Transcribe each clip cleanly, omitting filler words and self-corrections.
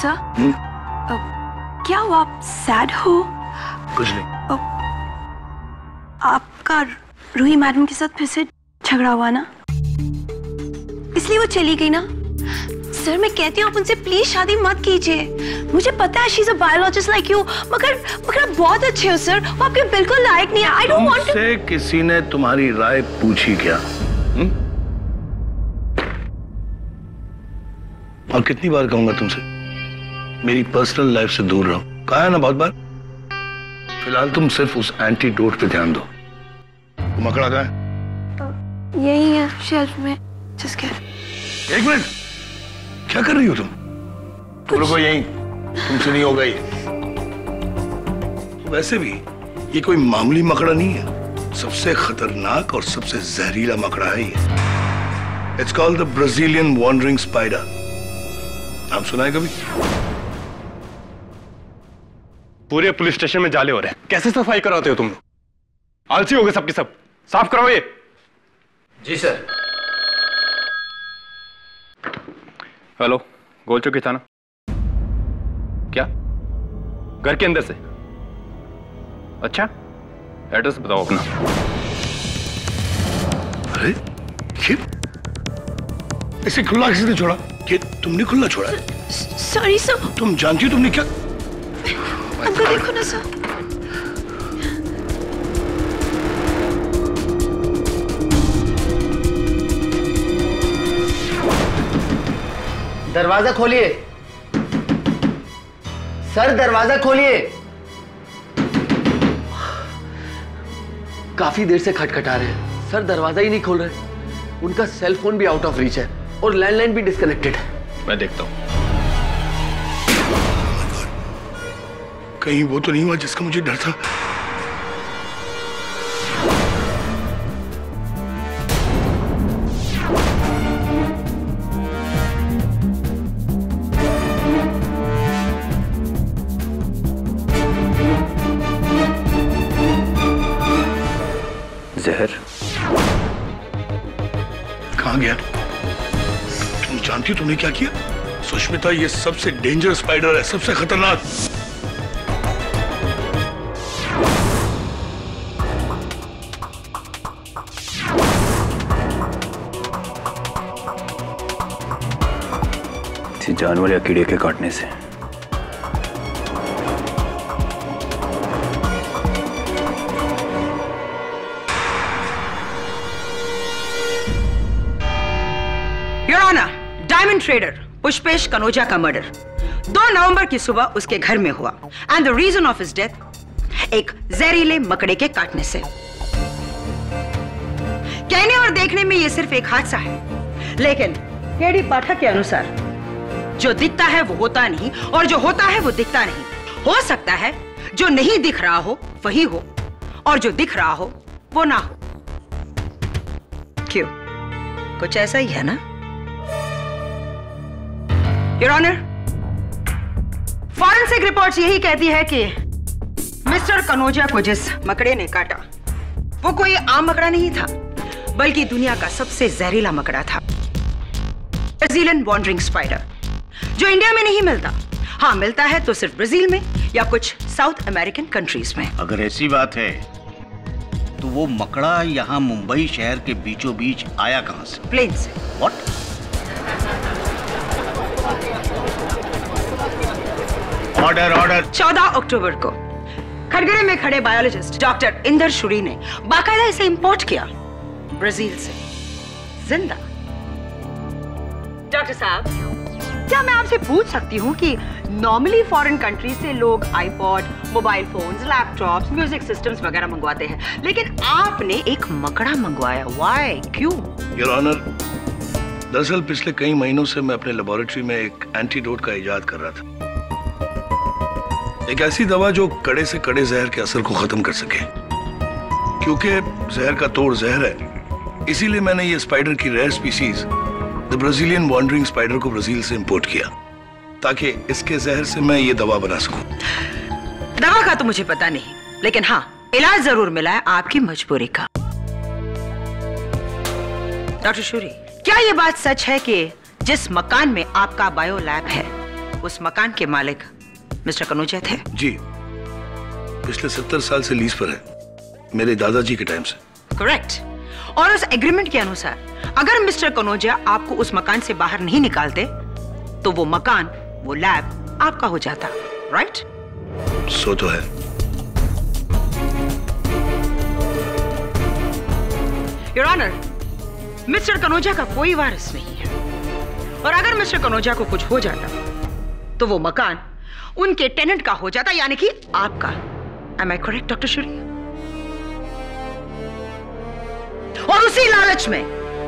Sir, क्या हुआ? आप सैड हो? कुछ नहीं। आपका रूही मैडम के साथ फिर से झगड़ा हुआ ना, इसलिए वो चली गई ना? सर मैं कहती हूँ आप उनसे प्लीज शादी मत कीजिए। मुझे पता है she is a biologist like you, मगर आप बहुत अच्छे हो सर, वो आपके बिल्कुल लायक नहीं है। आई डोंट वांट तुमसे किसी ने तुम्हारी राय पूछी क्या? और कितनी बार कहूंगा तुमसे मेरी पर्सनल लाइफ से दूर रहो? कहा है ना बहुत बार। फिलहाल तुम सिर्फ उस एंटीडोट पे ध्यान दो। मकड़ा कहाँ है? यही है शेल्फ में। जिसके एक मिनट, क्या कर रही हो तुम? रुको यहीं, तुमसे नहीं होगा ये। वैसे भी ये कोई मामूली मकड़ा नहीं है, सबसे खतरनाक और सबसे जहरीला मकड़ा है ये। It's called the Brazilian wandering spider. नाम सुना है कभी? पूरे पुलिस स्टेशन में जाले हो रहे हैं, कैसे सफाई कराते हो तुम लोग? आलसी हो गए सबके सब, साफ कराओ ये। जी सर। हेलो, गोल चौकी थाना। क्या? घर के अंदर से? अच्छा, एड्रेस बताओ अपना। अरे इसे खुला किसने छोड़ा? कि तुमने खुला छोड़ा? Sorry sir. तुम जानती हो तुमने क्या? अंदर देखो ना सर। दरवाजा खोलिए सर, दरवाजा खोलिए। काफी देर से खटखटा रहे हैं सर, दरवाजा ही नहीं खोल रहे। उनका सेल फोन भी आउट ऑफ रीच है और लैंडलाइन भी डिस्कनेक्टेड है। मैं देखता हूं। कहीं वो तो नहीं हुआ जिसका मुझे डर था? जहर कहां गया? तुम जानती हो तुमने क्या किया? सुष्मिता, ये सबसे डेंजरस स्पाइडर है, सबसे खतरनाक। किसी जानवर या कीड़े के काटने से। Your honour, diamond trader Pushpesh Kanoja का मर्डर 2 नवंबर की सुबह उसके घर में हुआ and the reason of his death एक जहरीले मकड़े के काटने से। कहने और देखने में यह सिर्फ एक हादसा है, लेकिन केडी पाठक के अनुसार जो दिखता है वो होता नहीं और जो होता है वो दिखता नहीं। हो सकता है जो नहीं दिख रहा हो वही हो और जो दिख रहा हो वो ना हो। क्यों? कुछ ऐसा ही है ना? योर ऑनर, फॉरेंसिक रिपोर्ट्स यही कहती है कि मिस्टर कनोजा को जिस मकड़े ने काटा वो कोई आम मकड़ा नहीं था, बल्कि दुनिया का सबसे जहरीला मकड़ा था, ब्राजीलियन वॉन्डरिंग स्पाइडर, जो इंडिया में नहीं मिलता। हाँ, मिलता है तो सिर्फ ब्राजील में या कुछ साउथ अमेरिकन कंट्रीज में। अगर ऐसी बात है तो वो मकड़ा यहाँ मुंबई शहर के बीचों बीच आया कहां से? प्लेन से। व्हाट? Order order. 14 अक्टूबर को खड़गरे में खड़े बायोलॉजिस्ट डॉक्टर इंदर शुरी ने बाकायदा इसे इंपोर्ट किया ब्राजील से, जिंदा। डॉक्टर साहब, क्या मैं आपसे पूछ सकती हूँ कि नॉर्मली फॉरेन कंट्री से लोग iPod, mobile phones, laptops, music systems वगैरह मंगवाते हैं, लेकिन आपने एक मकड़ा मंगवाया, व्हाई? क्यों? योर ऑनर, दरअसल पिछले कई महीनों से मैं अपने लेबोरेटरी में एक एंटीडोट का इजाद कर रहा था, एक ऐसी दवा जो कड़े से कड़े जहर के असर को खत्म कर सके। क्योंकि जहर का तोड़ जहर है, इसीलिए मैंने ये स्पाइडर की rare species the Brazilian wandering spider को ब्राजील से इंपोर्ट किया, ताकि इसके जहर से मैं ये दवा बना सकूं। दवा का तो मुझे पता नहीं, लेकिन हाँ, इलाज जरूर मिला है आपकी मजबूरी का। डॉक्टर शूरी, क्या ये बात सच है कि जिस मकान में आपका बायो लैब है उस मकान के मालिक मिस्टर कनौजिया थे? जी, पिछले 70 साल से लीज पर है, मेरे दादाजी के टाइम से। करेक्ट। और उस एग्रीमेंट के अनुसार अगर मिस्टर कनौजिया आपको उस मकान से बाहर नहीं निकालते तो वो मकान, वो लैब आपका हो जाता, राइट? सो तो है। योर ऑनर, मिस्टर कनौजिया का कोई वारिस नहीं है, और अगर मिस्टर कनौजिया को कुछ हो जाता तो वो मकान उनके टेनेंट का हो जाता, यानी कि आपका। Am I correct doctor Shourie? और उसी लालच में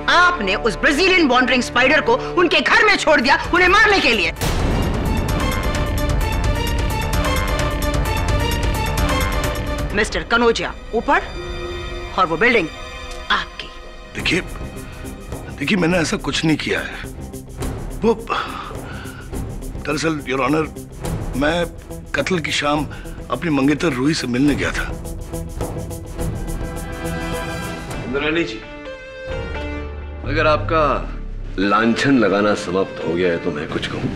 आपने उस ब्राजीलियन वॉन्डरिंग स्पाइडर को उनके घर में छोड़ दिया, उन्हें मारने के लिए। मिस्टर कनौजिया ऊपर और वो बिल्डिंग आपकी। देखिए मैंने ऐसा कुछ नहीं किया है। वो दरअसल योर ऑनर, मैं कत्ल की शाम अपनी मंगेतर रूही से मिलने गया था। इंद्राणी जी, अगर आपका लांछन लगाना समाप्त हो गया है तो मैं कुछ कहूं।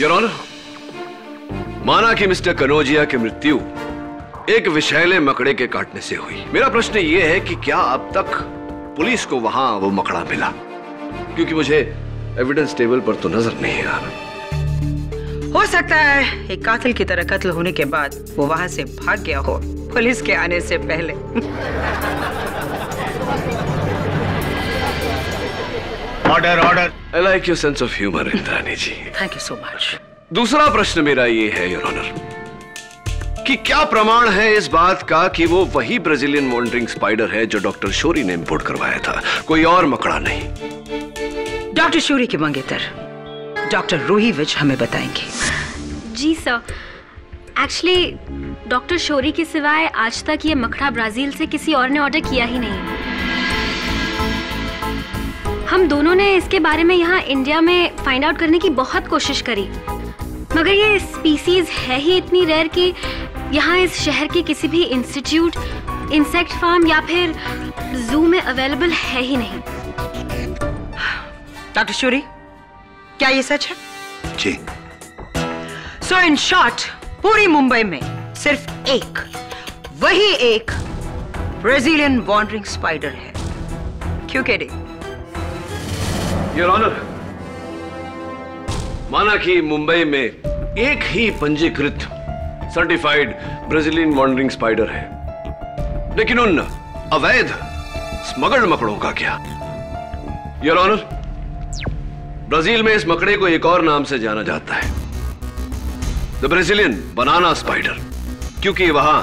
योर ऑनर, माना कि मिस्टर कनौजिया की मृत्यु एक विषैले मकड़े के काटने से हुई। मेरा प्रश्न यह है कि क्या अब तक पुलिस को वहां वो मकड़ा मिला? क्योंकि मुझे एविडेंस टेबल पर तो नजर नहीं आ रहा। हो सकता है एक कातिल की तरह कत्ल होने के बाद वो वहां से भाग गया हो, पुलिस के आने से पहले। Order order. I like your sense of humour Indrani ji. Thank you so much. दूसरा प्रश्न मेरा ये है योर ऑनर कि क्या प्रमाण है इस बात का कि वो वही ब्राजीलियन वॉन्डरिंग स्पाइडर है जो डॉक्टर शोरी ने इंपोर्ट करवाया था, कोई और मकड़ा नहीं? डॉक्टर शोरी के मंगेतर डॉक्टर रूही विज हमें बताएंगे। जी सर, एक्चुअली डॉक्टर शोरी के सिवाय आज तक ये मकड़ा ब्राजील से किसी और ने ऑर्डर किया ही नहीं। हम दोनों ने इसके बारे में यहाँ इंडिया में फाइंड आउट करने की बहुत कोशिश करी, मगर ये स्पीसीज है ही इतनी रेयर कि यहाँ इस शहर के किसी भी इंस्टीट्यूट, इंसेक्ट फार्म या फिर जू में अवेलेबल है ही नहीं। डॉक्टर शोरी, क्या ये सच है? जी। सो इन शॉर्ट, पूरी मुंबई में सिर्फ एक, वही एक ब्राजीलियन वॉन्डरिंग स्पाइडर है। क्यों केडी? योर ऑनर, माना कि मुंबई में एक ही पंजीकृत सर्टिफाइड ब्राजीलियन वॉन्डरिंग स्पाइडर है, लेकिन उन अवैध स्मगल्ड मकड़ों का क्या? योर ऑनर, ब्राजील में इस मकड़े को एक और नाम से जाना जाता है, द ब्राजीलियन बनाना स्पाइडर, क्योंकि वहां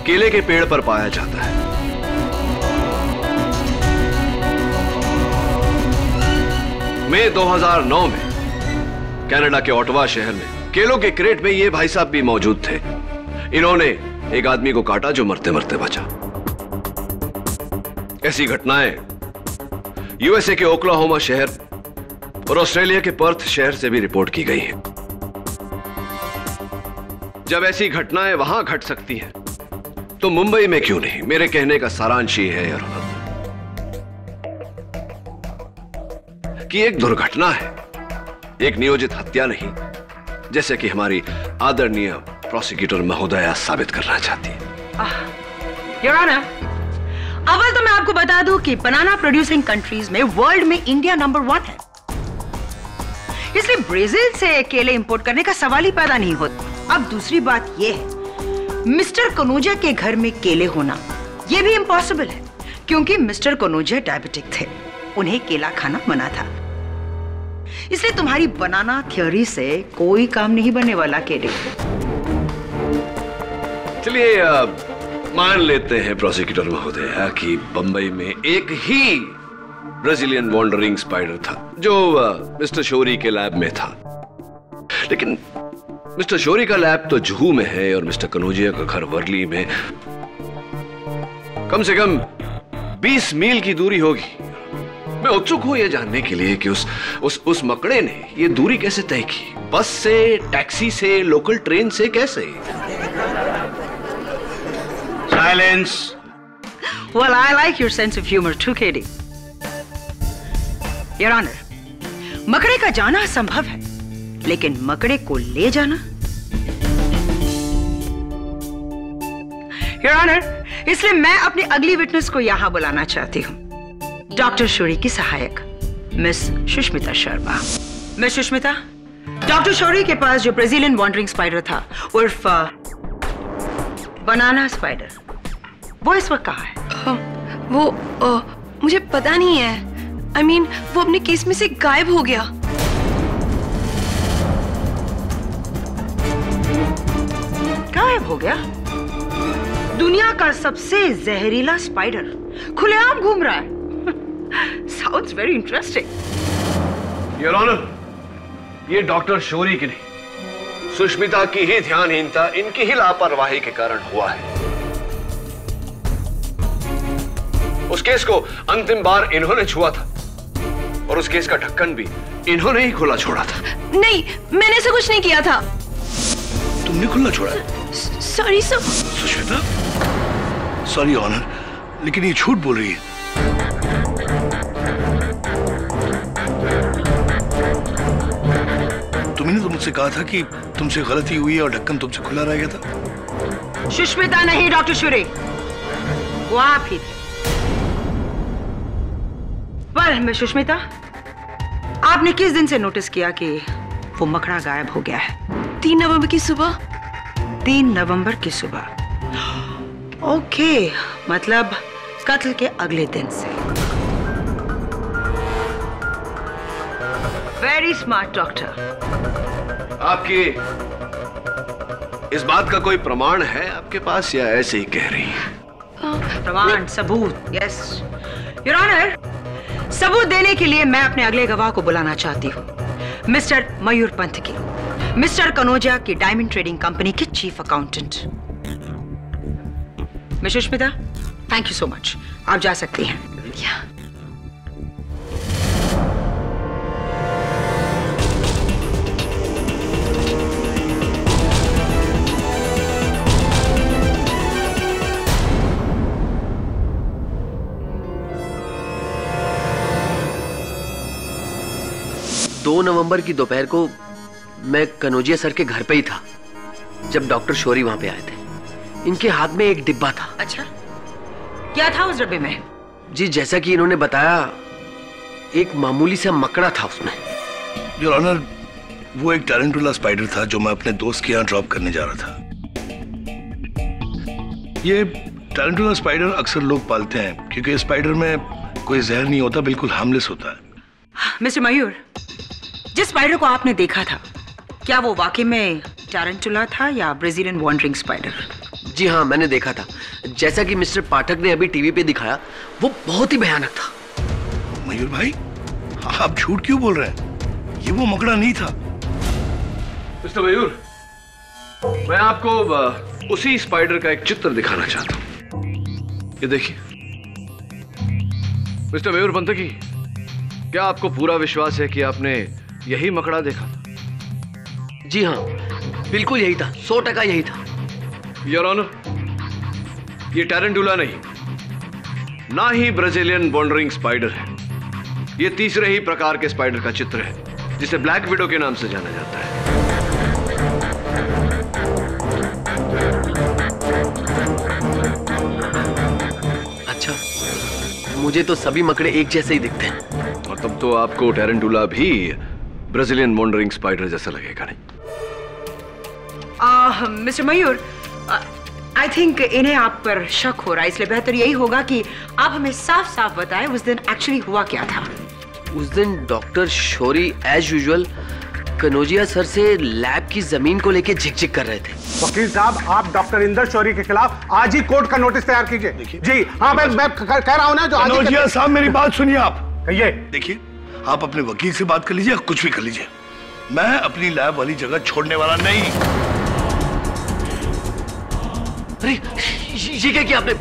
केले के पेड़ पर पाया जाता है। मई 2009 में कनाडा के ओटावा शहर में केलों के क्रेट में ये भाई साहब भी मौजूद थे। इन्होंने एक आदमी को काटा जो मरते मरते बचा। ऐसी घटनाएं यूएसए के ओक्लाहोमा शहर और ऑस्ट्रेलिया के पर्थ शहर से भी रिपोर्ट की गई हैं। जब ऐसी घटनाएं वहां घट सकती हैं, तो मुंबई में क्यों नहीं? मेरे कहने का सारांश ये है यार कि एक दुर्घटना है, एक नियोजित हत्या नहीं, जैसे कि हमारी आदरणीय प्रोसिक्यूटर महोदया साबित करना चाहती है। योर ऑनर, अव्वल तो मैं आपको बता दूं कि बनाना प्रोड्यूसिंग कंट्रीज में वर्ल्ड में इंडिया नंबर 1 है, इसलिए ब्राजील से केले इंपोर्ट करने का सवाल ही पैदा नहीं होता। अब दूसरी बात यह है, मिस्टर कनौजिया के घर में केले होना यह भी इम्पॉसिबल है, क्योंकि मिस्टर कनौजिया डायबिटिक थे, उन्हें केला खाना मना था। इसलिए तुम्हारी बनाना थ्योरी से कोई काम नहीं बनने वाला केडी। चलिए मान लेते हैं प्रोसिक्यूटर महोदया कि बंबई में एक ही ब्राजीलियन वॉन्डरिंग स्पाइडर था जो मिस्टर शोरी के लैब में था, लेकिन मिस्टर शोरी का लैब तो जुहू में है और मिस्टर कनौजिया का घर वर्ली में कम से कम 20 मील की दूरी होगी। मैं उत्सुक हूं यह जानने के लिए कि उस मकड़े ने यह दूरी कैसे तय की? बस से, टैक्सी से, लोकल ट्रेन से, कैसे? Silence. Well, I like your sense of humor too, Katie. Your Honor, मकड़े का जाना संभव है, लेकिन मकड़े को ले जाना? योर ऑनर, इसलिए मैं अपनी अगली विटनेस को यहां बुलाना चाहती हूं, डॉक्टर शौरी की सहायक miss Sushmita Sharma. Miss Sushmita, doctor Shourie के पास जो ब्राजीलियन वॉन्डरिंग स्पाइडर था उर्फ बनाना स्पाइडर, वो इस वक्त कहाँ है? मुझे पता नहीं है। I mean, वो अपने केस में से गायब हो गया। गायब हो गया? दुनिया का सबसे जहरीला स्पाइडर खुलेआम घूम रहा है। Sounds very interesting. Your honour, ये डॉक्टर शौरी की नहीं, सुष्मिता की ही ध्यानहीनता, इनकी ही लापरवाही के कारण हुआ है। उस केस को अंतिम बार इन्होंने छुआ था और उस केस का ढक्कन भी इन्होंने ही खुला छोड़ा था। नहीं, मैंने ऐसा कुछ नहीं किया था। तुमने खुला छोड़ा? Sorry sir. Sushmita, sorry honour, लेकिन ये झूठ बोल रही है। तुमने तो मुझसे कहा था कि तुमसे गलती हुई है और ढक्कन तुमसे खुला रह गया था। सुष्मिता नहीं डॉक्टर शौरी, वो आप ही थे। पर मैं सुष्मिता, आपने किस दिन से नोटिस किया कि वो मकड़ा गायब हो गया है? 3 नवंबर की सुबह। 3 नवंबर की सुबह। ओके, मतलब कत्ल के अगले दिन से। Very smart doctor. आपकी इस बात का कोई प्रमाण है आपके पास या ऐसे ही कह रही है? प्रमाण, सबूत? यस योर ऑनर, सबूत देने के लिए मैं अपने अगले गवाह को बुलाना चाहती हूँ, मिस्टर मयूर पंत की, मिस्टर कनोजिया की डायमंड ट्रेडिंग कंपनी के chief accountant. Miss Sushmita, thank you so much, आप जा सकती हैं। दो नवंबर की दोपहर को मैं कनोजिया सर के घर पे ही था जब डॉक्टर शौरी वहां पे आए थे। इनके हाथ में एक डिब्बा था। अच्छा, क्या था उस डब्बे में? जी, जैसा कि इन्होंने बताया, एक मामूली सा मकड़ा था उसमें। योर ऑनर, वो एक टैरेंटुला स्पाइडर था जो मैं अपने दोस्त के यहाँ ड्रॉप करने जा रहा था। ये टैरेंटुला स्पाइडर अक्सर लोग पालते हैं क्योंकि इस स्पाइडर में कोई जहर नहीं होता, बिल्कुल हार्मलेस होता है। मिस्टर मयूर, जिस स्पाइडर को आपने देखा था, क्या वो वाकई में टैरेंटुला था या ब्राजीलियन वॉन्डरिंग स्पाइडर? जी हाँ, मैंने देखा था। जैसा कि मिस्टर पाठक ने अभी टीवी पे दिखाया, वो बहुत ही भयानक था। मयूर भाई, आप झूठ क्यों बोल रहे हैं? ये वो मकड़ा नहीं था। मिस्टर मयूर, मैं आपको उसी स्पाइडर का एक चित्र दिखाना चाहता हूं। ये देखिए। मिस्टर मयूर पंतकी, क्या आपको पूरा विश्वास है कि आपने यही मकड़ा देखा था? जी हाँ, बिल्कुल यही था, 100% यही था। योर ऑनर, ये टैरेंटुला नहीं, ना ही ब्राजीलियन वॉन्डरिंग स्पाइडर है। ये तीसरे ही प्रकार के स्पाइडर का चित्र है जिसे ब्लैक विडो के नाम से जाना जाता है। अच्छा, मुझे तो सभी मकड़े एक जैसे ही दिखते हैं। और तब तो आपको टैरेंटुला भी ब्राजीलियन वॉन्डरिंग स्पाइडर जैसा लगेगा, नहीं? मिस्टर मयूर, आई थिंक इन्हें आप पर शक हो रहा है, इसलिए बेहतर यही होगा कि आप हमें साफ साफ बताएं उस दिन एक्चुअली हुआ क्या था। उस दिन doctor Shourie as usual Kanojia sir से लैब की जमीन को लेके झिक-झिक कर रहे थे। वकील साहब, आप डॉक्टर इंदर शौरी के खिलाफ आज ही कोर्ट का नोटिस तैयार कीजिए। जी हाँ, मैं कह रहा हूँ ना, जो कनोजिया साहब, मेरी बात सुनिए। आप कहिए। देखिए, आप अपने वकील से बात कर लीजिए, कुछ भी कर लीजिए, मैं अपनी लैब वाली जगह छोड़ने वाला नहीं। अरे ये क्या किया आपने?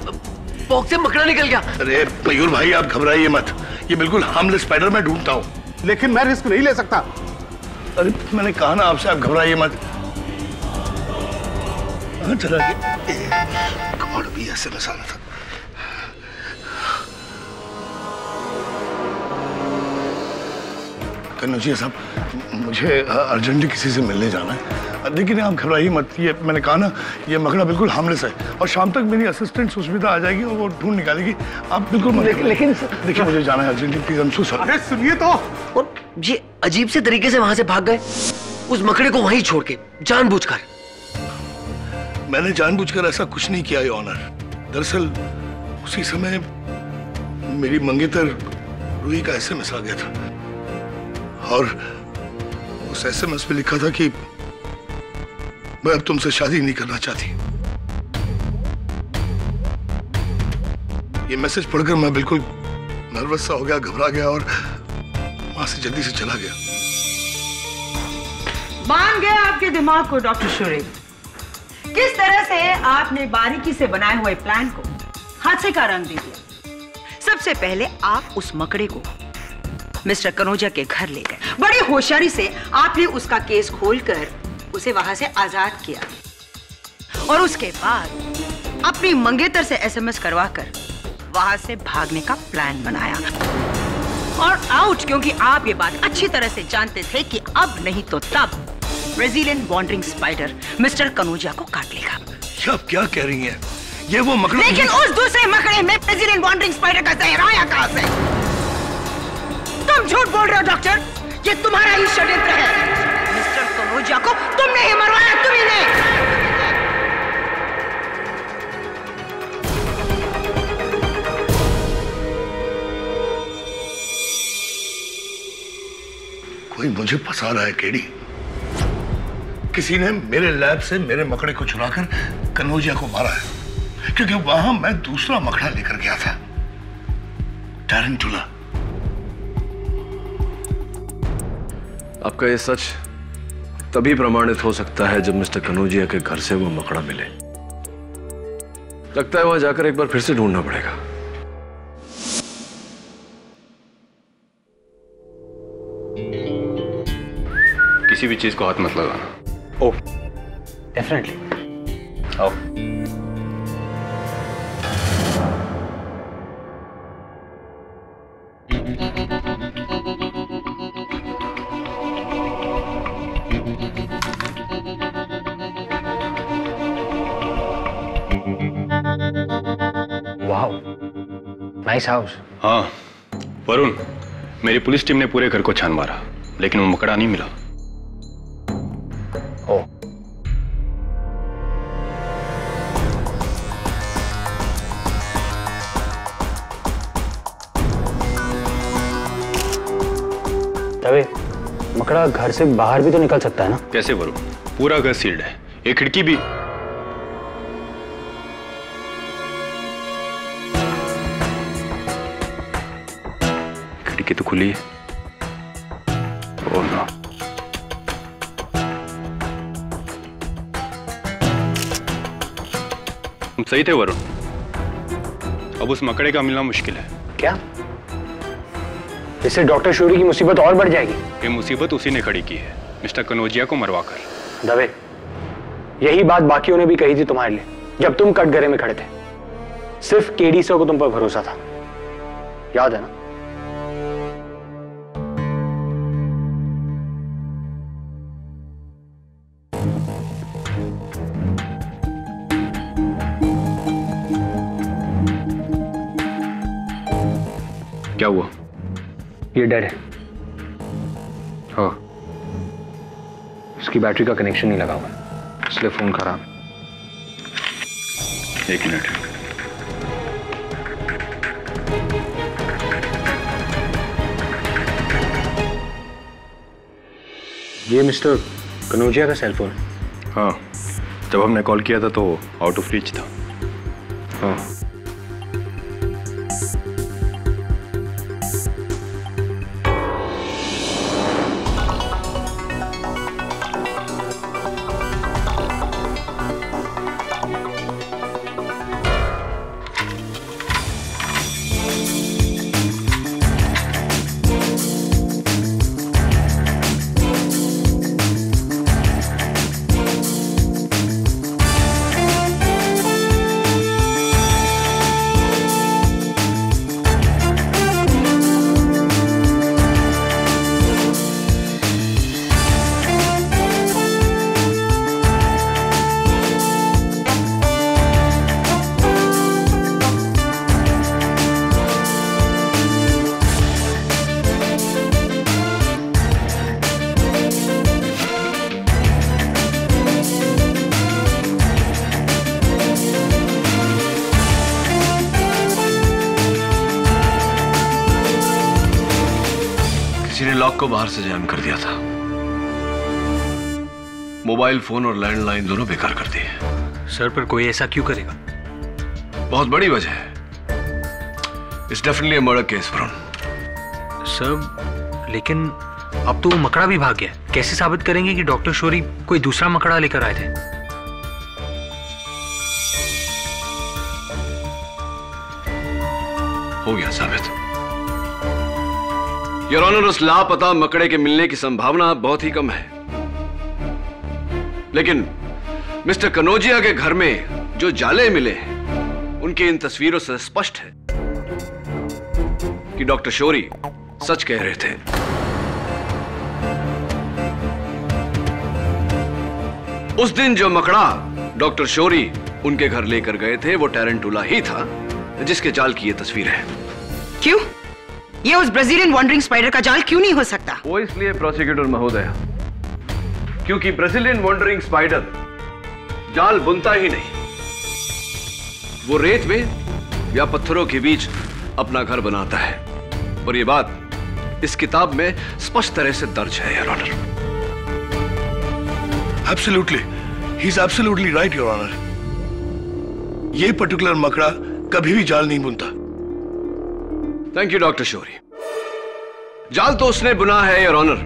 पॉक से मकड़ा निकल गया। अरे मयूर भाई, आप घबराइए मत, ये बिल्कुल हार्मलेस स्पाइडर मैं ढूंढता हूँ। लेकिन मैं रिस्क नहीं ले सकता। अरे मैंने कहा ना आपसे, आप घबराइए मत। चला गॉड भी ऐसे मसाला था। कन्नौजिया साहब, मुझे अर्जेंटली किसी से मिलने जाना है। लेकिन आप घबराइए मत, ये मैंने कहा ना, ये मकड़ा बिल्कुल हार्मलेस है और शाम तक मेरी असिस्टेंट सुष्मिता आ जाएगी और वो ढूंढ निकालेगी। आप बिल्कुल मत। लेकिन देखिए मुझे जाना है अर्जेंटली, प्लीज। हम सॉरी। अरे सुनिए तो। और ये अजीब से तरीके से वहां से भाग गए, उस मकड़े को वहीं छोड़ के, जानबूझकर। मैंने जानबूझकर ऐसा कुछ नहीं किया, योर ऑनर। दरअसल उसी समय मेरी मंगेतर रूही का एसएमएस आ गया था और उस एसएमएस में लिखा था कि मैं अब तुमसे शादी नहीं करना चाहती। ये मैसेज पढ़कर मैं बिल्कुल नर्वस सा हो गया, घबरा गया और वहां से जल्दी से चला गया। मान गया आपके दिमाग को डॉक्टर शोरी। किस तरह से आपने बारीकी से बनाए हुए प्लान को हादसे का रंग दे दिया। सबसे पहले आप उस मकड़े को मिस्टर कनौजिया के घर ले गए। बड़ी होशियारी से आपने उसका केस खोलकर उसे वहां से आजाद किया और उसके बाद अपनी मंगेतर से एसएमएस करवाकर वहां से भागने का प्लान बनाया। और आउट, क्योंकि आप ये बात अच्छी तरह से जानते थे कि अब नहीं तो तब Brazilian wandering spider mister Kanaujia को काट लेगा। आप क्या कह रही हैं? ये वो मकड़ा। लेकिन उस दूसरे मकड़े में ब्राजीलियन वॉन्डरिंग स्पाइडर का जहर आया कहां से? तुम झूठ बोल रहे हो डॉक्टर, ये तुम्हारा ही षड्यंत्र है। मिस्टर कनौजिया को तुमने ही मरवाया, तुम्ही ने। कोई मुझे फंसा रहा है केडी। किसी ने मेरे लैब से मेरे मकड़े को चुराकर कनौजिया को मारा है, क्योंकि वहां मैं दूसरा मकड़ा लेकर गया था, टैरेंटुला। आपका ये सच तभी प्रमाणित हो सकता है जब मिस्टर कनौजिया के घर से वो मकड़ा मिले। लगता है वहां जाकर एक बार फिर से ढूंढना पड़ेगा। किसी भी चीज को हाथ मत लगाना। ओह, डेफिनेटली। आओ। Wow, nice house. हाँ वरुण, मेरी पुलिस टीम ने पूरे घर को छान मारा, लेकिन वो मकड़ा नहीं मिला। ओह, तभी मकड़ा घर से बाहर भी तो निकल सकता है ना? कैसे वरुण? पूरा घर सील्ड है, एक खिड़की भी। खिड़की तो खुली है। Oh no. तुम सही थे वरुण, अब उस मकड़े का मिलना मुश्किल है। क्या? इससे डॉक्टर शोरी की मुसीबत और बढ़ जाएगी। ये मुसीबत उसी ने खड़ी की है, मिस्टर कनौजिया को मरवाकर। दवे, यही बात बाकियों ने भी कही थी तुम्हारे लिए जब तुम कटघरे में खड़े थे। सिर्फ केडी सर को तुम पर भरोसा था, याद है ना? क्या हुआ? ये डेड है। हाँ, उसकी बैटरी का कनेक्शन नहीं लगा हुआ, इसलिए फोन खराब। एक मिनट। ये मिस्टर कनौजिया का सेलफोन। हाँ, जब हमने कॉल किया था तो आउट ऑफ रीच था। हाँ, किसी ने लॉक को बाहर से जैम कर दिया था। मोबाइल फोन और लैंडलाइन दोनों बेकार कर दिए। सर, पर कोई ऐसा क्यों करेगा? बहुत बड़ी वजह है। It's definitely a murder case Varun. Sir, लेकिन अब तो वो मकड़ा भी भाग गया। कैसे साबित करेंगे कि डॉक्टर शौरी कोई दूसरा मकड़ा लेकर आए थे? हो गया साबित। योर ऑनर, उस लापता मकड़े के मिलने की संभावना बहुत ही कम है, लेकिन मिस्टर कनौजिया के घर में जो जाले मिले हैं उनकी इन तस्वीरों से स्पष्ट है कि डॉक्टर शौरी सच कह रहे थे। उस दिन जो मकड़ा डॉक्टर शौरी उनके घर लेकर गए थे वो टैरेंटुला ही था जिसके जाल की ये तस्वीर है। क्यों? ये उस ब्राजीलियन वॉन्डरिंग स्पाइडर का जाल क्यों नहीं हो सकता? वो इसलिए प्रोसिक्यूटर महोदय, क्योंकि ब्राजीलियन वॉन्डरिंग स्पाइडर जाल बुनता ही नहीं, वो रेत में या पत्थरों के बीच अपना घर बनाता है। और ये बात इस किताब में स्पष्ट तरह से दर्ज है, your honour. Absolutely, he is absolutely right, your honour. ये पर्टिकुलर मकड़ा कभी भी जाल नहीं बुनता। Thank you doctor Shourie. जाल तो उसने बुना है, योर ऑनर,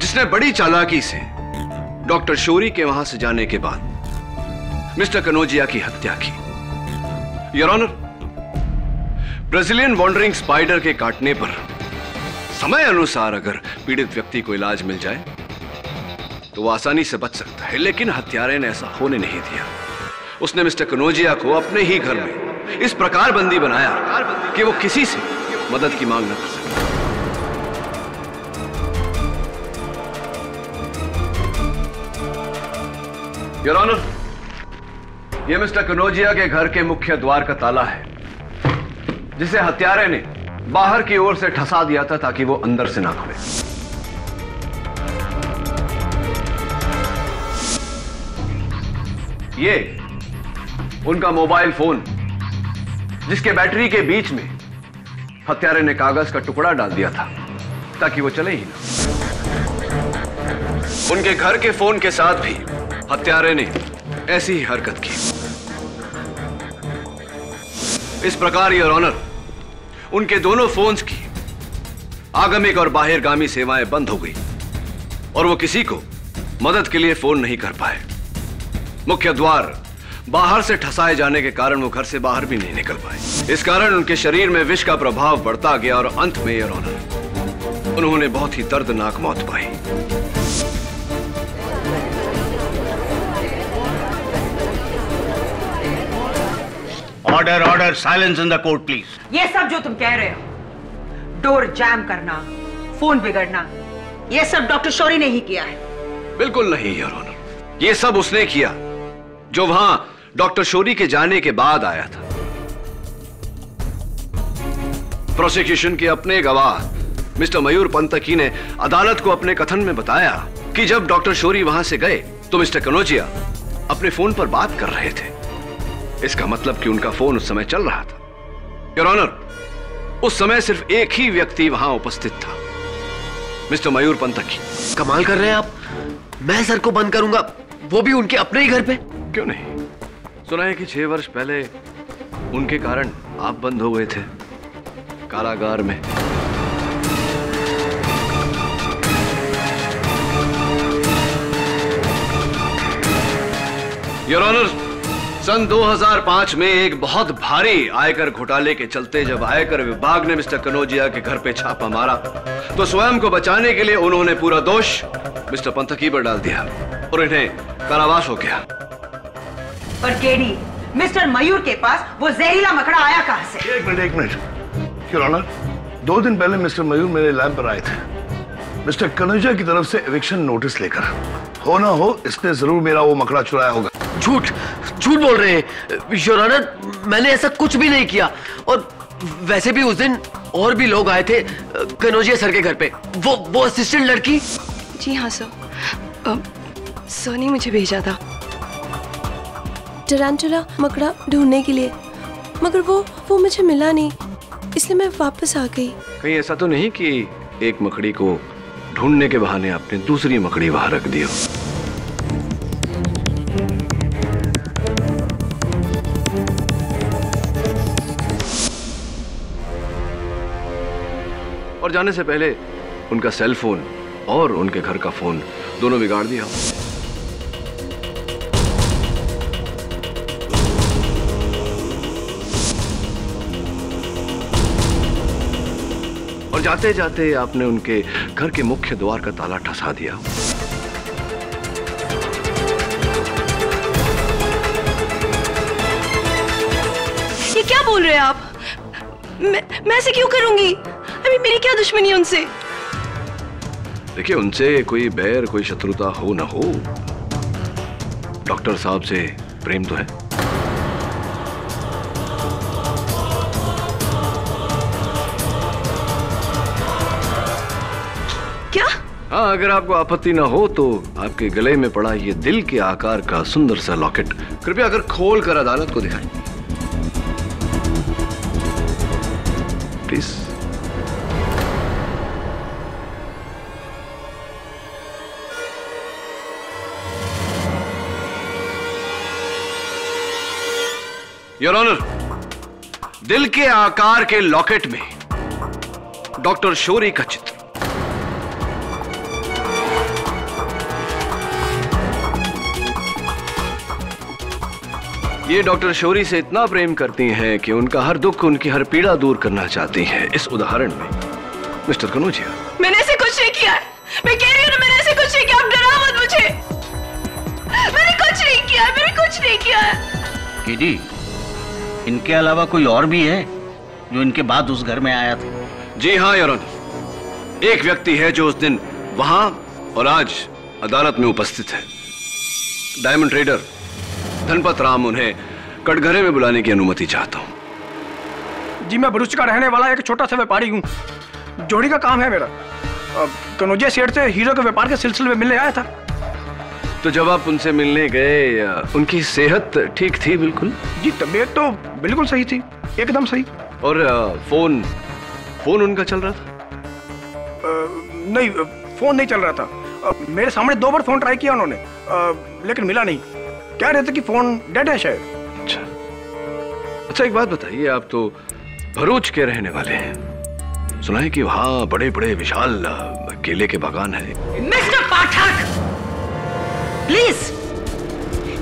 जिसने बड़ी चालाकी से डॉक्टर शौरी के वहां से जाने के बाद मिस्टर कनौजिया की हत्या की। Your honour, Brazilian wandering spider के काटने पर समय अनुसार अगर पीड़ित व्यक्ति को इलाज मिल जाए तो वो आसानी से बच सकता है, लेकिन हत्यारे ने ऐसा होने नहीं दिया। उसने मिस्टर कनौजिया को अपने ही घर में इस प्रकार बंदी बनाया कि वो किसी से मदद की मांग न कर सके। योर ऑनर, यह मिस्टर कनौजिया के घर के मुख्य द्वार का ताला है, जिसे हत्यारे ने बाहर की ओर से ठसा दिया था ताकि वो अंदर से ना खुले। ये उनका मोबाइल फोन, जिसके बैटरी के बीच में हत्यारे ने कागज का टुकड़ा डाल दिया था ताकि वो चले ही ना। उनके घर के फोन के साथ भी हत्यारे ने ऐसी ही हरकत की। इस प्रकार योर ऑनर, उनके दोनों फोन्स की आगमिक और बाहिरगामी सेवाएं बंद हो गई और वो किसी को मदद के लिए फोन नहीं कर पाए। मुख्य द्वार बाहर से ठसाए जाने के कारण वो घर से बाहर भी नहीं निकल पाए। इस कारण उनके शरीर में विष का प्रभाव बढ़ता गया और अंत में योर ऑनर, उन्होंने बहुत ही दर्दनाक मौत पाई। Order, order, silence in the court please. ये सब जो तुम कह रहे हो, डोर जैम करना, फोन बिगड़ना, ये सब डॉक्टर शौरी ने ही किया है। बिल्कुल नहीं योर ऑनर, ये सब उसने किया जो वहां डॉक्टर शौरी के जाने के बाद आया था। प्रोसिक्यूशन के अपने गवाह मिस्टर मयूर पंतकी ने अदालत को अपने कथन में बताया कि जब डॉक्टर शौरी वहां से गए तो मिस्टर कनौजिया अपने फोन पर बात कर रहे थे। इसका मतलब कि उनका फोन उस समय चल रहा था। योर ऑनर, उस समय सिर्फ एक ही व्यक्ति वहां उपस्थित था, मिस्टर मयूर पंतकी। कमाल कर रहे हैं आप। मैं सर को बंद करूंगा, वो भी उनके अपने ही घर पे। क्यों नहीं? सुना है कि 6 वर्ष पहले उनके कारण आप बंद हो गए थे कारागार में। योर ऑनर, सन 2005 में एक बहुत भारी आयकर घोटाले के चलते जब आयकर विभाग ने मिस्टर कनौजिया के घर पे छापा मारा तो स्वयं को बचाने के लिए उन्होंने पूरा दोष मिस्टर पंतकी पर डाल दिया और इन्हें कारावास हो गया। पर केडी, मिस्टर मयूर के पास वो जहरीला मकड़ा आया कहां से? एक मिनट योर ऑनर, 2 दिन पहले मिस्टर मयूर मेरे लैब पर आए थे मिस्टर कनौजिया की तरफ से एविक्शन नोटिस लेकर। हो ना हो इसने जरूर मेरा वो मकड़ा चुराया होगा। झूठ झूठ बोल रहे हैं योर ऑनर, मैंने ऐसा कुछ भी नहीं किया। और वैसे भी उस दिन और भी लोग आए थे कनौजिया सर के घर पे। वो असिस्टेंट लड़की। जी हाँ सर, सर ने मुझे भेजा था टैरेंटुला मकड़ा ढूंढने के लिए, मगर वो मुझे मिला नहीं, इसलिए मैं वापस आ गई। कहीं ऐसा तो नहीं कि एक मकड़ी को ढूंढने के बहाने आपने दूसरी मकड़ी वहां रख दी हो। और जाने से पहले उनका सेल फोन और उनके घर का फोन दोनों बिगाड़ दिया। और जाते जाते आपने उनके घर के मुख्य द्वार का ताला ठसा दिया। ये क्या बोल रहे हैं आप? मैं ऐसे क्यों करूंगी? अभी मेरी क्या दुश्मनी है उनसे? देखिए, उनसे कोई बैर कोई शत्रुता हो ना हो, डॉक्टर साहब से प्रेम तो है। क्या? हाँ, अगर आपको आपत्ति ना हो तो आपके गले में पड़ा ये दिल के आकार का सुंदर सा लॉकेट कृपया अगर खोल कर अदालत को दिखाएं प्लीज। योर ऑनर, दिल के आकार के लॉकेट में डॉक्टर शौरी का चित्र। ये डॉक्टर शौरी से इतना प्रेम करती हैं कि उनका हर दुख, उनकी हर पीड़ा दूर करना चाहती हैं। इस उदाहरण में मिस्टर कनौजिया, मैंने ऐसे कुछ नहीं किया। मैं कह रही हूं ना, मैंने ऐसे कुछ नहीं किया। आप डराओ मत मुझे। मैंने कुछ नहीं किया, मैंने कुछ नहीं किया। केडी, इनके अलावा कोई और भी है जो इनके बाद उस घर में आया था? जी हाँ योर ऑनर, एक व्यक्ति है जो उस दिन वहां और आज अदालत में उपस्थित है। Diamond trader Dhanpat Ram. उन्हें कटघरे में बुलाने की अनुमति चाहता हूं। जी, मैं भरूच का रहने वाला एक छोटा सा व्यापारी हूँ। जोड़ी का काम है मेरा। कनौजिया सेठ से हीरो के व्यापार के सिलसिले में मिलने आया था। तो जब आप उनसे मिलने गए, उनकी सेहत ठीक थी? बिल्कुल जी, तबीयत तो बिल्कुल सही थी, एकदम सही। और फोन उनका चल रहा था? नहीं, फोन नहीं चल रहा था। मेरे सामने 2 बार फोन ट्राई किया उन्होंने, लेकिन मिला नहीं। कह रहे थे कि फोन डेड है शायद। अच्छा, एक बात बताइए, आप तो भरूच के रहने वाले हैं। सुना है कि वहाँ बड़े बड़े विशाल केले के बागान है। मिस्टर पाठक, प्लीज,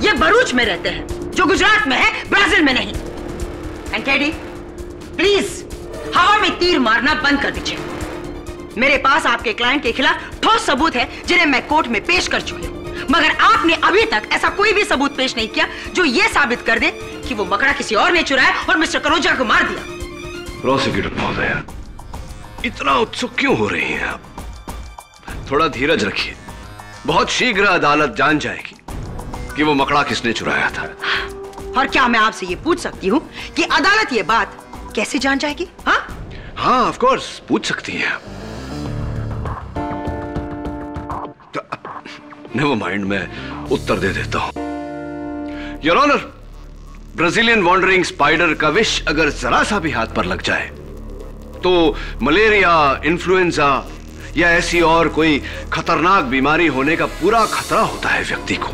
ये भरूच में रहते हैं, जो गुजरात में है, ब्राजील में नहीं। एंड केडी, प्लीज हवा में तीर मारना बंद कर दीजिए। मेरे पास आपके क्लाइंट के खिलाफ ठोस सबूत है जिन्हें मैं कोर्ट में पेश कर चुकी हूं, मगर आपने अभी तक ऐसा कोई भी सबूत पेश नहीं किया जो यह साबित कर दे कि वो मकड़ा किसी और ने चुराया और मिस्टर कनौजिया को मार दिया। प्रोसिक्यूटर महोदय, इतना उत्सुक क्यों हो रही हैं आप? थोड़ा धीरज रखिए। बहुत शीघ्र अदालत जान जाएगी कि वो मकड़ा किसने चुराया था। और क्या मैं आपसे ये पूछ सकती हूँ कि अदालत ये बात कैसे जान जाएगी? हाँ, ऑफ कोर्स पूछ सकती हैं। नेवर माइंड, मैं उत्तर दे देता हूं। Your honour, Brazilian wandering spider का विष अगर जरा सा भी हाथ पर लग जाए तो मलेरिया, इन्फ्लुएंजा या ऐसी और कोई खतरनाक बीमारी होने का पूरा खतरा होता है व्यक्ति को।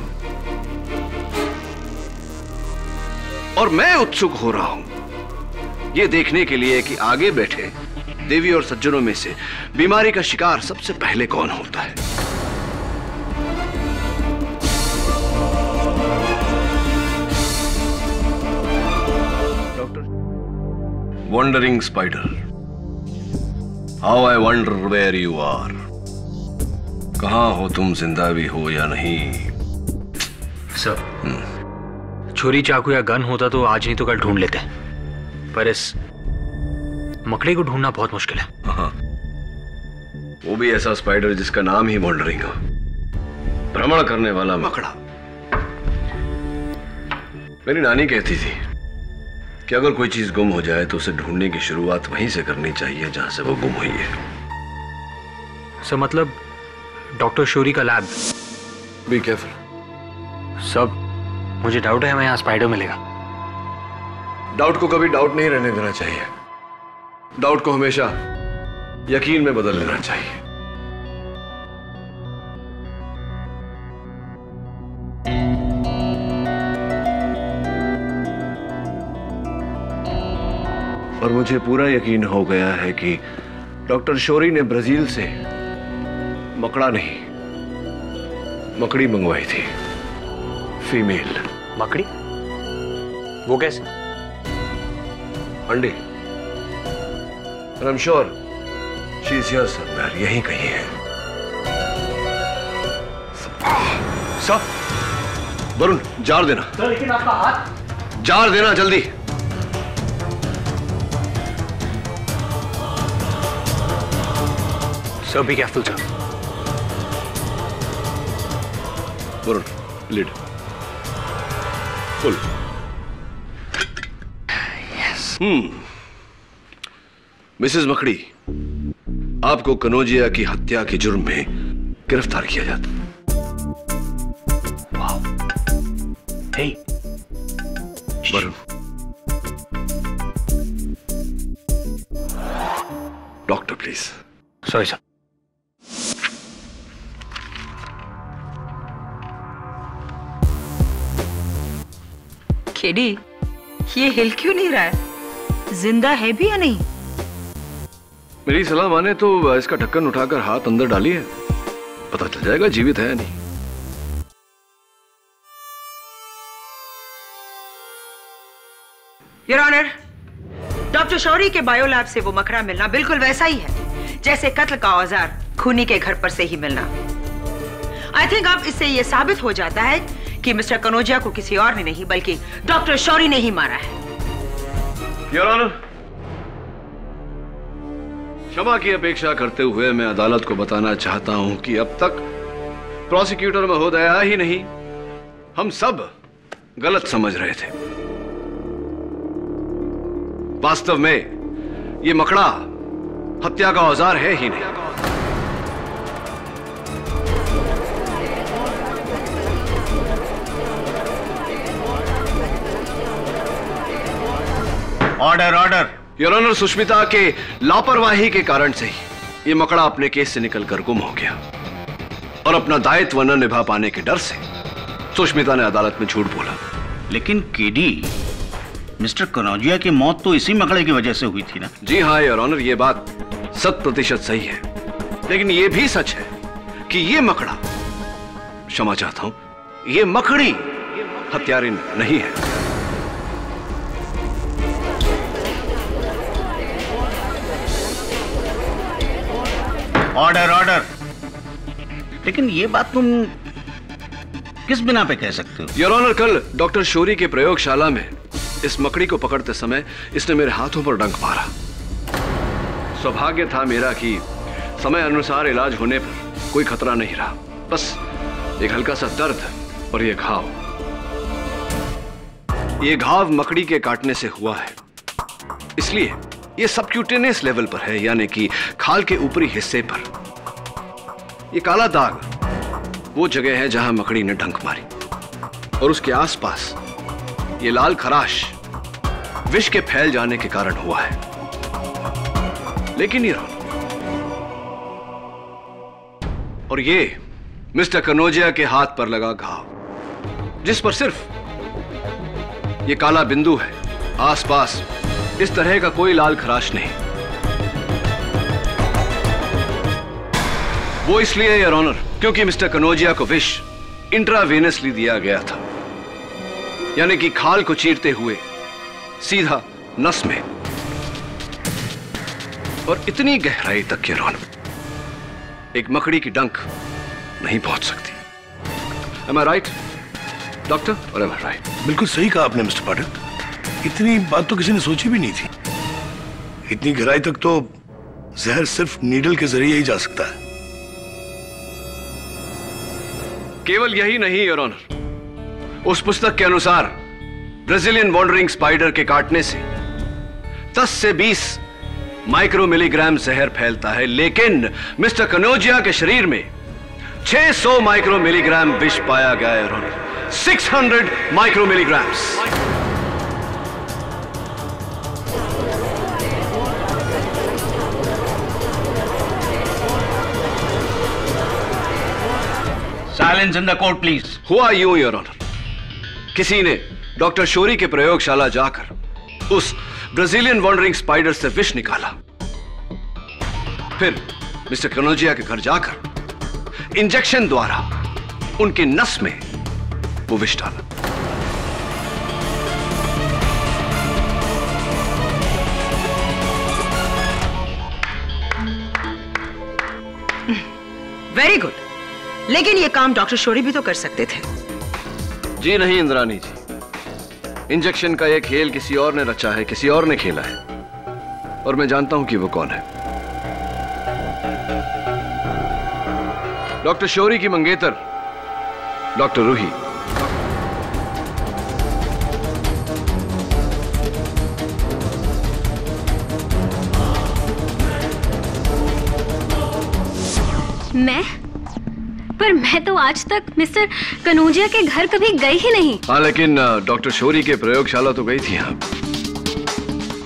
और मैं उत्सुक हो रहा हूं यह देखने के लिए कि आगे बैठे देवी और सज्जनों में से बीमारी का शिकार सबसे पहले कौन होता है। Wandering spider, how I wonder where you are. कहाँ हो तुम, जिंदा भी हो या नहीं? सर, छुरी, चाकू या गन होता तो आज नहीं तो कल ढूंढ लेते, पर इस मकड़ी को ढूंढना बहुत मुश्किल है। हाँ, वो भी ऐसा स्पाइडर जिसका नाम ही वॉन्डरिंग हो, भ्रमण करने वाला मकड़ा। मेरी नानी कहती थी कि अगर कोई चीज गुम हो जाए तो उसे ढूंढने की शुरुआत वहीं से करनी चाहिए जहां से वो गुम हुई है। सर, मतलब डॉक्टर शौरी का लैब। Be careful. सब मुझे डाउट है हमें यहाँ स्पाइडर मिलेगा। डाउट को कभी डाउट नहीं रहने देना चाहिए। डाउट को हमेशा यकीन में बदल लेना चाहिए। और मुझे पूरा यकीन हो गया है कि डॉक्टर शौरी ने ब्राजील से मकड़ा नहीं, मकड़ी मंगवाई थी, फीमेल। मकड़ी? वो कैसे? अंडे। And I'm sure she's here somewhere, यहीं कहीं है। सर, वरुण, जार देना। सर, लेकिन आपका हाथ। जार देना जल्दी। Sir, be careful sir. Varun, lid full. Mrs मकड़ी, आपको कनौजिया की हत्या के जुर्म में गिरफ्तार किया जाता। Hey, Varun, doctor please. Sorry sir. KD, ये हिल क्यों नहीं रहा है? जिंदा है भी या नहीं? मेरी सलाह माने तो इसका ढक्कन उठाकर हाथ अंदर डालिए, पता चल जाएगा जीवित है या नहीं। योर ऑनर, डॉक्टर शौरी के बायोलैब से वो मकड़ा मिलना बिल्कुल वैसा ही है जैसे कत्ल का औजार खूनी के घर पर से ही मिलना। आई थिंक अब इससे यह साबित हो जाता है कि मिस्टर कनौजिया को किसी और ने नहीं बल्कि डॉक्टर शौरी ने ही मारा है। योर ऑनर, क्षमा की अपेक्षा करते हुए मैं अदालत को बताना चाहता हूं कि अब तक प्रोसिक्यूटर महोदया ही नहीं, हम सब गलत समझ रहे थे। वास्तव में यह मकड़ा हत्या का औजार है ही नहीं। Order order. Your honour, Sushmita के लापरवाही के कारण से ही यह मकड़ा अपने केस से निकलकर गुम हो गया और अपना दायित्व न निभा पाने के डर से सुष्मिता ने अदालत में झूठ बोला। लेकिन केडी, मिस्टर कनौजिया की मौत तो इसी मकड़े की वजह से हुई थी ना? जी हाँ योर ऑनर, यह बात 100% सही है, लेकिन यह भी सच है कि यह मकड़ा, क्षमा चाहता हूं, यह मकड़ी हत्यारिन नहीं है। Order order. लेकिन ये बात तुम किस बिना पे कह सकते हो? योर ऑनर, कल डॉक्टर शौरी के प्रयोगशाला में इस मकड़ी को पकड़ते समय इसने मेरे हाथों पर डंक मारा। सौभाग्य था मेरा कि समय अनुसार इलाज होने पर कोई खतरा नहीं रहा, बस एक हल्का सा दर्द और ये घाव। ये घाव मकड़ी के काटने से हुआ है, इसलिए ये सबक्यूटेनियस लेवल पर है, यानी कि खाल के ऊपरी हिस्से पर। ये काला दाग वो जगह है जहां मकड़ी ने डंक मारी, और उसके आसपास ये लाल खराश विष के फैल जाने के कारण हुआ है। लेकिन ये और ये मिस्टर कनौजिया के हाथ पर लगा घाव, जिस पर सिर्फ ये काला बिंदु है, आसपास इस तरह का कोई लाल खराश नहीं। वो इसलिए योर ऑनर क्योंकि मिस्टर कनौजिया को विष इंट्रावेनसली दिया गया था, यानी कि खाल को चीरते हुए सीधा नस में, और इतनी गहराई तक योर ऑनर एक मकड़ी की डंक नहीं पहुंच सकती। Am I right, doctor? और am I right? बिल्कुल सही कहा आपने मिस्टर पाठक, इतनी बात तो किसी ने सोची भी नहीं थी। इतनी गहराई तक तो जहर सिर्फ नीडल के जरिए ही जा सकता है। केवल यही नहीं योर ऑनर, उस पुस्तक के अनुसार ब्राजीलियन वॉन्डरिंग स्पाइडर के काटने से 10 से 20 माइक्रो मिलीग्राम जहर फैलता है, लेकिन मिस्टर कनौजिया के शरीर में 600 माइक्रो मिलीग्राम विष पाया गया है your honour, 600 micro milligrams. Silence in the court please. हुआ यूं योर ऑनर, किसी ने डॉक्टर शोरी के प्रयोगशाला जाकर उस ब्राजीलियन वॉन्डरिंग स्पाइडर से विष निकाला, फिर मिस्टर कनोजिया के घर जाकर इंजेक्शन द्वारा उनकी नस में वो विष डाला। वेरी गुड, लेकिन ये काम डॉक्टर शोरी भी तो कर सकते थे। जी नहीं इंद्रानी जी, इंजेक्शन का यह खेल किसी और ने रचा है, किसी और ने खेला है, और मैं जानता हूं कि वो कौन है। डॉक्टर शोरी की मंगेतर डॉक्टर रूही। पर मैं तो आज तक मिस्टर कनोजिया के घर कभी गई ही नहीं। हाँ, लेकिन डॉक्टर शोरी के प्रयोगशाला तो गई थी आप।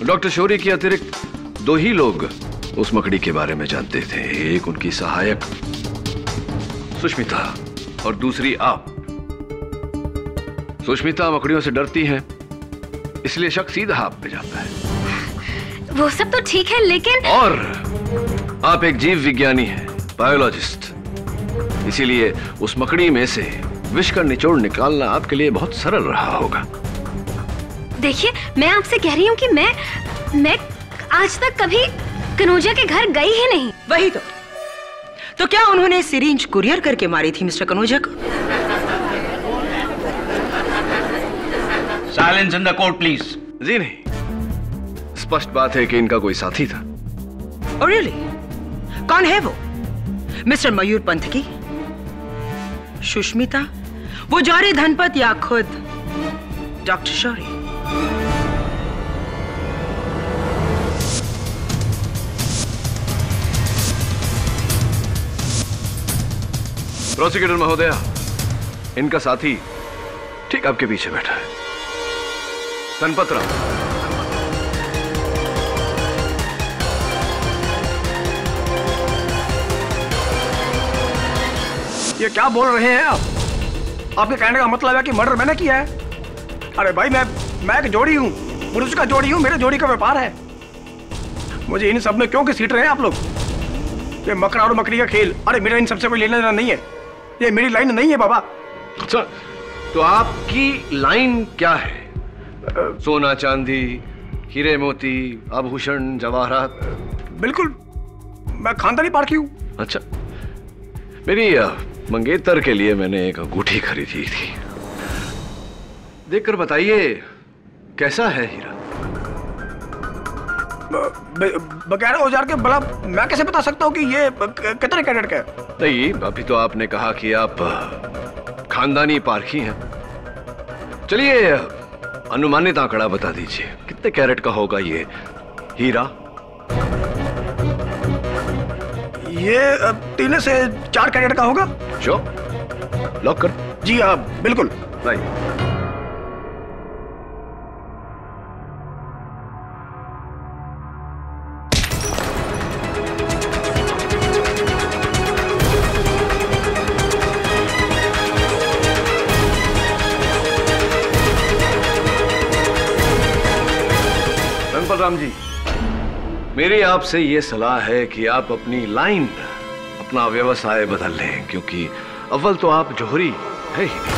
डॉक्टर शोरी के अतिरिक्त 2 ही लोग उस मकड़ी के बारे में जानते थे, एक उनकी सहायक सुष्मिता और दूसरी आप। सुष्मिता मकड़ियों से डरती हैं, इसलिए शक सीधा आप पे जाता है। वो सब तो ठीक है, लेकिन और आप एक जीव विज्ञानी हैं, बायोलॉजिस्ट, इसीलिए उस मकड़ी में से विष का निचोड़ निकालना आपके लिए बहुत सरल रहा होगा। देखिए, मैं आपसे कह रही हूँ कि मैं आज तक कभी कनोजिया के घर गई ही नहीं। वही तो क्या उन्होंने सिरिंज कुरियर करके मारी थी मिस्टर कनोजिया को? Silence in the court please. जी नहीं, स्पष्ट बात है कि इनका कोई साथी था। Oh, really? कौन है वो? मिस्टर मयूर पंथ की, सुष्मिता, वो जौहरी धनपत, या खुद डॉक्टर शौरी? प्रोसिक्यूटर महोदया, इनका साथी ठीक आपके पीछे बैठा है, धनपत राव। ये क्या बोल रहे हैं आप? आपके कहने का मतलब है कि मर्डर मैंने किया है? अरे भाई, मैं एक जोड़ी हूँ, पुरुष का जोड़ी हूँ, मेरे जोड़ी का व्यापार है। मुझे इन सब में क्यों घसीट रहे हैं आप लोग? ये मकड़ा और मकड़ी का खेल, अरे मेरा इन सबसे कोई लेना देना नहीं है, ये मेरी लाइन नहीं है बाबा। अच्छा, तो आपकी लाइन क्या है? सोना चांदी, हीरे मोती, आभूषण, जवाहरात? बिल्कुल, मैं खानदानी पारखी हूँ। अच्छा, मेरी मंगेतर के लिए मैंने एक अंगूठी खरीदी थी, देखकर बताइए कैसा है हीरा? बगैर औजार के भला मैं कैसे बता सकता हूँ कि ये कितने कैरेट का है? नहीं, अभी तो आपने कहा कि आप खानदानी पारखी हैं। चलिए, अनुमानित आंकड़ा बता दीजिए, कितने कैरेट का होगा ये हीरा? ये 3 से 4 कैरेट का होगा। श्योर? लॉक कर? जी हाँ, बिल्कुल। राइट। राम जी, मेरी आपसे यह सलाह है कि आप अपनी लाइन, अपना व्यवसाय बदल लें, क्योंकि अव्वल तो आप जौहरी है ही नहीं।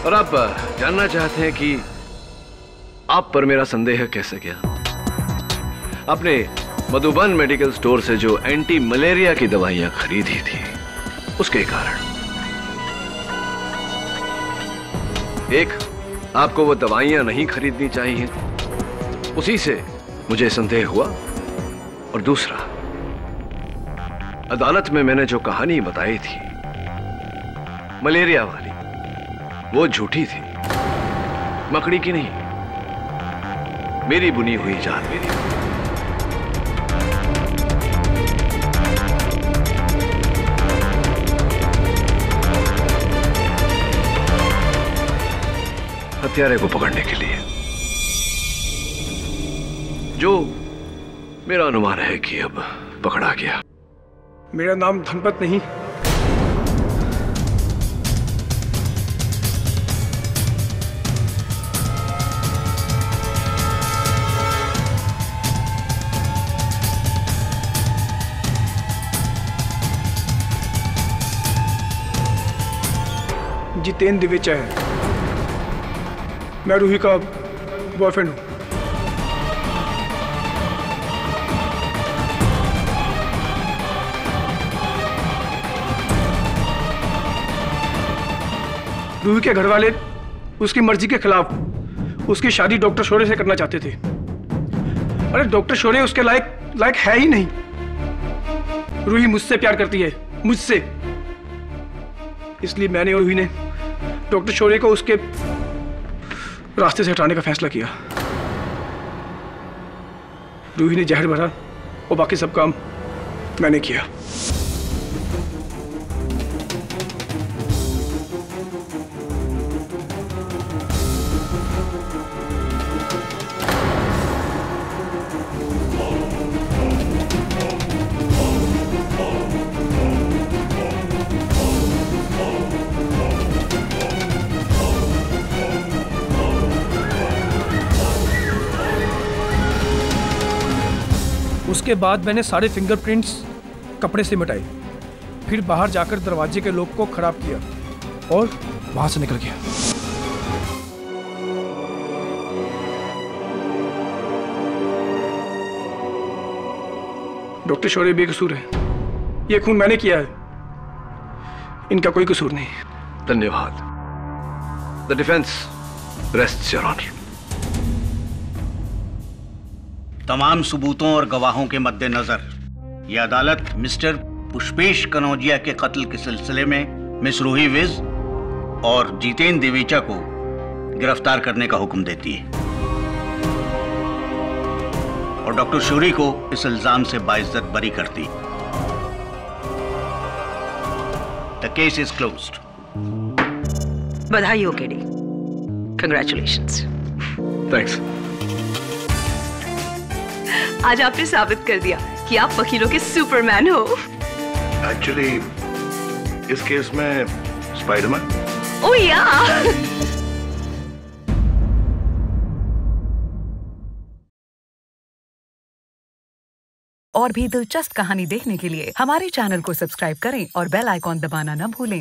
और आप जानना चाहते हैं कि आप पर मेरा संदेह कैसे गया? आपने मधुबन मेडिकल स्टोर से जो एंटी मलेरिया की दवाइयां खरीदी थी, उसके कारण। एक, आपको वो दवाइयां नहीं खरीदनी चाहिए, उसी से मुझे संदेह हुआ। और दूसरा, अदालत में मैंने जो कहानी बताई थी मलेरिया वाली, वो झूठी थी, मकड़ी की नहीं, मेरी बुनी हुई जान। मेरी हत्यारे को पकड़ने के लिए। जो मेरा अनुमान है कि अब पकड़ा गया। मेरा नाम धनपत नहीं, जितेंद्र दिवेचा है। मैं रूही का बॉयफ्रेंड हूं। रूही के घर वाले उसकी मर्जी के खिलाफ उसकी शादी डॉक्टर शोरे से करना चाहते थे। अरे डॉक्टर शोरे उसके लायक है ही नहीं। रूही मुझसे प्यार करती है, मुझसे। इसलिए मैंने और रूही ने डॉक्टर शोरे को उसके रास्ते से हटाने का फैसला किया। रूही ने जहर भरा और बाकी सब काम मैंने किया। उसके बाद मैंने सारे फिंगरप्रिंट्स कपड़े से मिटाए, फिर बाहर जाकर दरवाजे के लॉक को खराब किया और वहां से निकल गया। डॉक्टर शौर्य बेकसूर है। ये खून मैंने किया है, इनका कोई कसूर नहीं। धन्यवाद। The defence rests your honour. तमाम सबूतों और गवाहों के मद्देनजर यह अदालत मिस्टर पुष्पेश कनौजिया के कत्ल के सिलसिले में मिस रूही विज और जितेंद्र दिवेचा को गिरफ्तार करने का हुक्म देती है और डॉक्टर शौरी को इस इल्जाम से बाइज्जत बरी करती है। The case is closed. बधाई हो केडी। कंग्रेचुलेशंस। थैंक्स। आज आपने साबित कर दिया कि आप वकीलों के सुपरमैन हो। एक्चुअली इस केस में स्पाइडरमैन। ओह या। और भी दिलचस्प कहानी देखने के लिए हमारे चैनल को सब्सक्राइब करें और बेल आइकॉन दबाना न भूलें।